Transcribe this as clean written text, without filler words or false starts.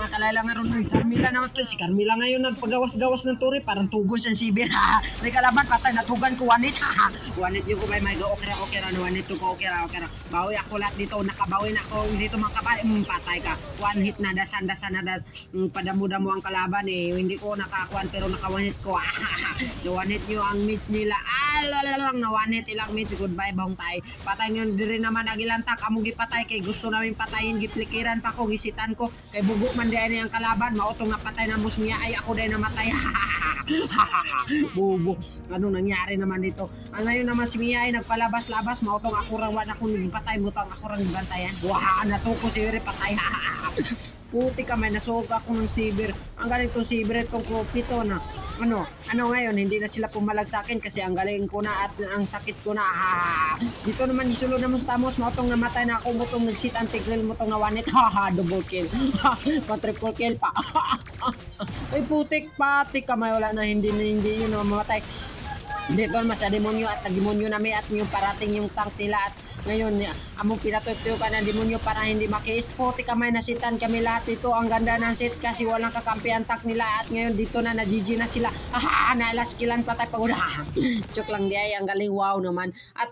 makalala nga ron. Uy, Carmela naman to. Si Carmela ngayon nagpagawas-gawas ng turi. Parang tugon siyang sibir. May kalaban, patay. Natugan ko, wanit. Wanit yung kumay, may okera. Wanit ko, okera. Bawi ako lahat dito. Nakabawi na ako dito mga kabay. Patay ka. One hit na, dasan na. Padamo-damo ang kalaban eh. Hindi ko nakakuan, pero nakawanit ko. Nawanit nyo ang mitch nila. Lang nawanit ilang mitch. Goodbye, bang tay. Patay nyo diri naman agilantak. Amo gipatay kay gusto namin patayin. Giplikiran pa ko, gisitan ko. Kay bugo man diyan ang kalaban. Mautong na patay na musmiya. Ay ako din namatay. Bubo. Ano nangyari naman dito? Ano yun naman si Mia ay nagpalabas-labas. Mautong ako rawan ako patay. Mutang ako rang bantayan. Wah, natuko si Wiri patay. Puti ka may nasuga ako ng sibir. Ang galing tong sibir itong kopito na ano ngayon hindi na sila pumalag sa akin kasi ang galing ko na at ang sakit ko na. Dito naman isulod na mo sa tamos mautong namatay na ako mutong nagsit antigril mutong nawanit. Double kill. Triple kill pa. Ay putik pati ka may wala na hindi yun na mamatay. Dito naman sa demonyo at nag-demonyo na may at yung parating yung tank nila at ngayon among pinatutuyo ka ng demonyo para hindi maki-spot kamay nasitan kami lahat dito ang ganda ng set kasi walang kakampi ang tank nila at ngayon dito na GG na sila nalaskilan patay pag joke lang di ay ang galing wow naman at